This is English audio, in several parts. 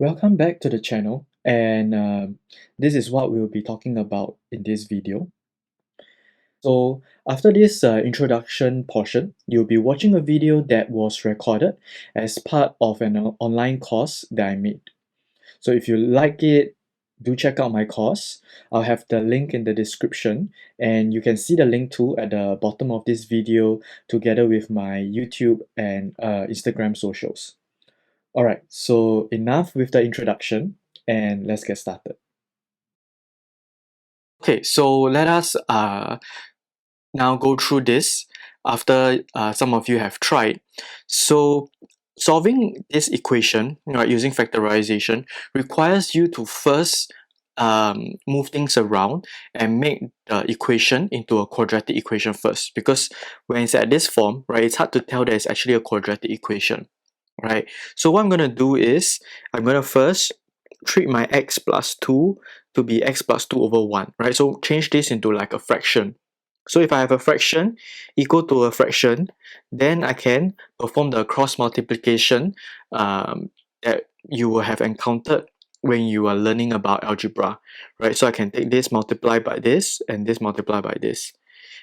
Welcome back to the channel, and this is what we'll be talking about in this video. So after this introduction portion, you'll be watching a video that was recorded as part of an online course that I made. So if you like it, do check out my course. I'll have the link in the description, and you can see the link too at the bottom of this video together with my YouTube and Instagram socials. Alright, so enough with the introduction, and let's get started. Okay, so let us now go through this after some of you have tried. So solving this equation, right, using factorization requires you to first move things around and make the equation into a quadratic equation first, because when it's at this form, right, it's hard to tell that it's actually a quadratic equation, right? So what I'm going to do is I'm going to first treat my x plus 2 to be x plus 2 over 1, right? So change this into like a fraction. So if I have a fraction equal to a fraction, then I can perform the cross multiplication that you will have encountered when you are learning about algebra, right? So I can take this multiply by this and this multiply by this.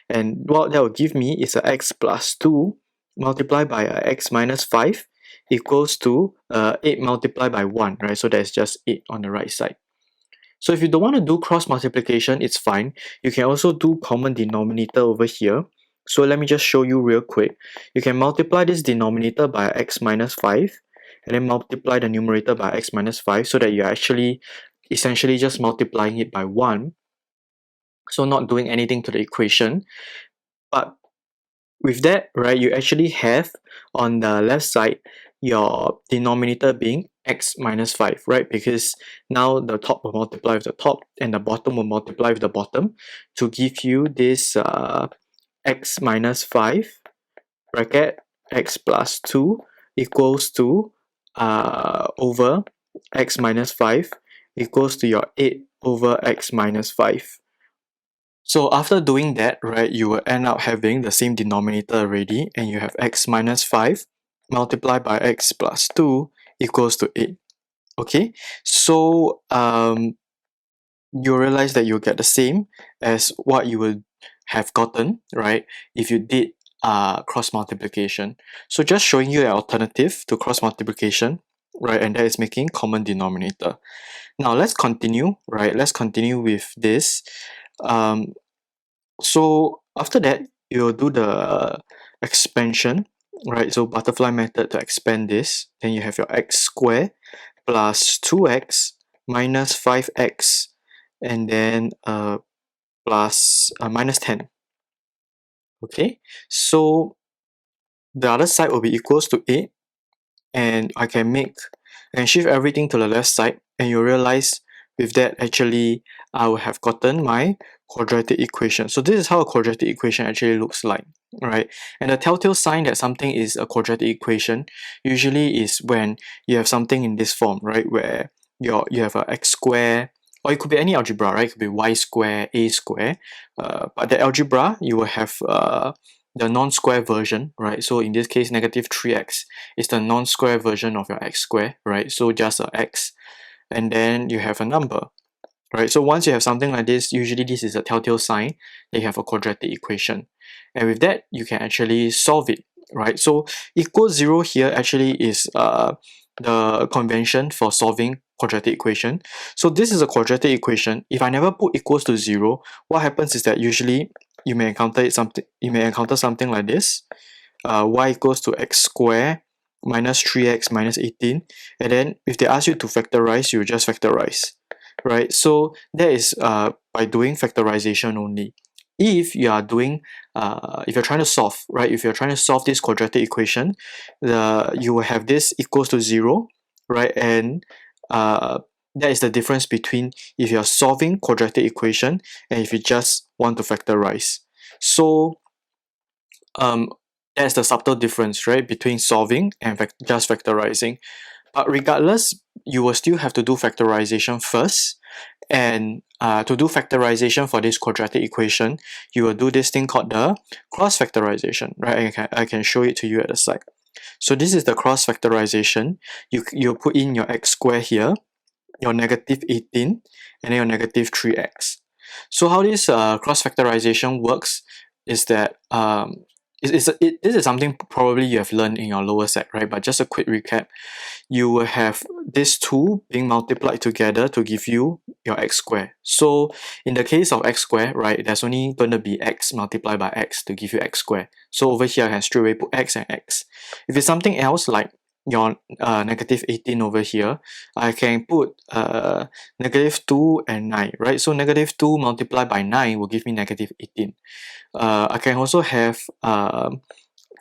And what that will give me is a x plus 2 multiplied by a x minus 5 equals to 8 multiplied by 1, right? So that's just 8 on the right side. So if you don't want to do cross multiplication, it's fine. You can also do common denominator over here. So let me just show you real quick. You can multiply this denominator by x minus 5 and then multiply the numerator by x minus 5 so that you're actually essentially just multiplying it by 1. So not doing anything to the equation. But with that, right, you actually have on the left side your denominator being x minus 5, right? Because now the top will multiply with the top and the bottom will multiply with the bottom to give you this x minus 5 bracket x plus 2 equals to over x minus 5 equals to your 8 over x minus 5. So after doing that, right, you will end up having the same denominator already, and you have x minus 5 multiplied by x plus 2 equals to 8. Okay, so you realize that you'll get the same as what you would have gotten, right, if you did cross multiplication. So just showing you an alternative to cross multiplication, right, and that is making common denominator. Now let's continue, right? Let's continue with this. So after that, you'll do the expansion, right? So butterfly method to expand this. Then you have your x squared plus 2x minus 5x and then plus minus 10. Okay, so the other side will be equals to 8, and I can shift everything to the left side, and you realize with that actually I will have gotten my quadratic equation. So this is how a quadratic equation actually looks like, right? And the telltale sign that something is a quadratic equation usually is when you have something in this form, right? Where you have a x square, or it could be any algebra, right? It could be y square, a square. But the algebra, you will have the non-square version, right? So in this case, negative 3x is the non-square version of your x square, right? So just a x, and then you have a number, right? So once you have something like this, usually this is a telltale sign that you have a quadratic equation. And with that, you can actually solve it, right? So equals 0 here actually is the convention for solving quadratic equation. So this is a quadratic equation. If I never put equals to 0, what happens is that usually you may encounter something like this. Y equals to x squared minus 3x minus 18, and then if they ask you to factorize, you just factorize, right? So that is by doing factorization only. If you are doing if you're trying to solve, right, if you're trying to solve this quadratic equation, you will have this equals to 0, right? And that is the difference between if you're solving quadratic equation and if you just want to factorize. So that's the subtle difference, right, between solving and just factorizing. But regardless, you will still have to do factorization first. And to do factorization for this quadratic equation, you will do this thing called the cross factorization, right? I can show it to you at the side. So this is the cross factorization. You put in your x squared here, your negative 18, and then your negative 3x. So how this cross factorization works is that this is something probably you have learned in your lower sec, right? But just a quick recap, you will have these two being multiplied together to give you your x squared. So in the case of x squared, right, there's only going to be x multiplied by x to give you x squared. So over here I can straight away put x and x. If it's something else like your negative 18 over here, I can put negative 2 and 9, right? So negative 2 multiplied by 9 will give me negative 18. I can also have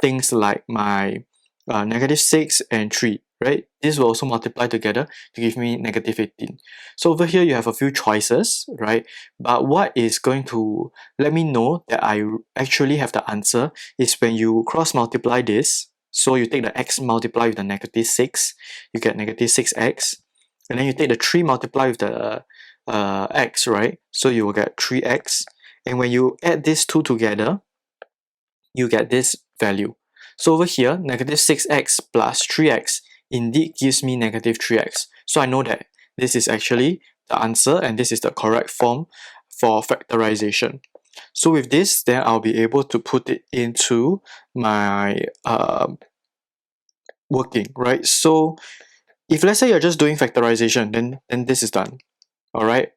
things like my negative 6 and 3, right? This will also multiply together to give me negative 18. So over here you have a few choices, right? But what is going to let me know that I actually have the answer is when you cross multiply this. So you take the x multiply with the negative 6, you get negative 6x. And then you take the 3 multiply with the x, right? So you will get 3x. And when you add these two together, you get this value. So over here, negative 6x plus 3x indeed gives me negative 3x. So I know that this is actually the answer and this is the correct form for factorization. So with this, then I'll be able to put it into my working, right? So if let's say you're just doing factorization, then this is done. All right.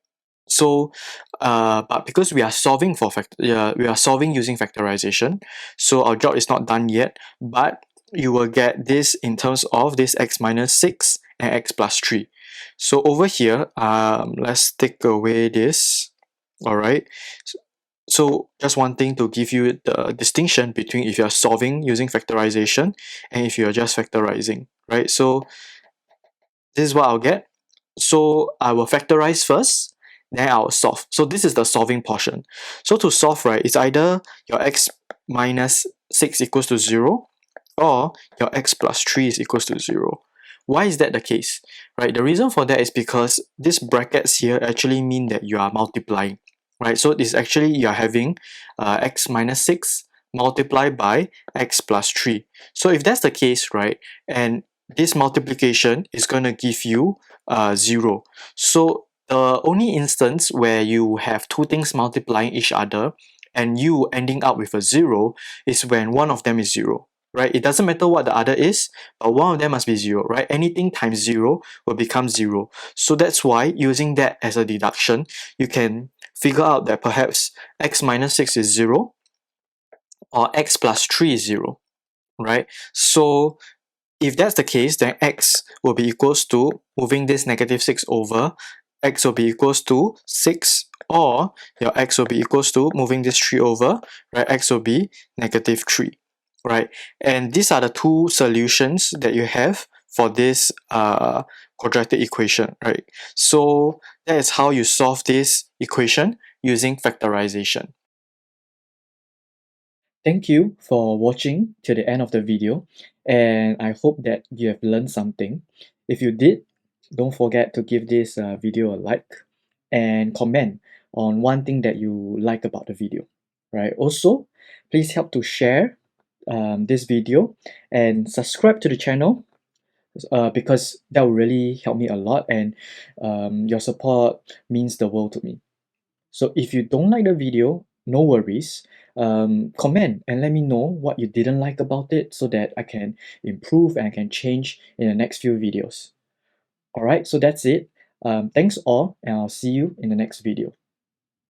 So, but because we are solving we are solving using factorization, so our job is not done yet. But you will get this in terms of this x minus 6 and x plus 3. So over here, let's take away this. All right. So just wanting to give you the distinction between if you're solving using factorization and if you're just factorizing, right? So this is what I'll get. So I will factorize first, then I'll solve. So this is the solving portion. So to solve, right, it's either your x minus 6 equals to 0 or your x plus 3 is equals to 0. Why is that the case? Right, the reason for that is because these brackets here actually mean that you are multiplying. Right, so this actually you are having x minus 6 multiplied by x plus 3. So if that's the case, right, and this multiplication is going to give you 0. So the only instance where you have two things multiplying each other and you ending up with a 0 is when one of them is 0. Right? It doesn't matter what the other is, but one of them must be 0, right? Anything times 0 will become 0. So that's why using that as a deduction, you can figure out that perhaps x minus 6 is 0 or x plus 3 is 0, right? So if that's the case, then x will be equals to, moving this negative 6 over, x will be equals to 6, or your x will be equals to, moving this 3 over, right, x will be negative 3, right? And these are the two solutions that you have for this quadratic equation, right? So that is how you solve this equation using factorization. Thank you for watching to the end of the video, and I hope that you have learned something. If you did, don't forget to give this video a like and comment on one thing that you like about the video, right? Also, please help to share this video and subscribe to the channel because that will really help me a lot, and your support means the world to me. So if you don't like the video, no worries. Comment and let me know what you didn't like about it so that I can improve and I can change in the next few videos. Alright, so that's it. Thanks all, and I'll see you in the next video.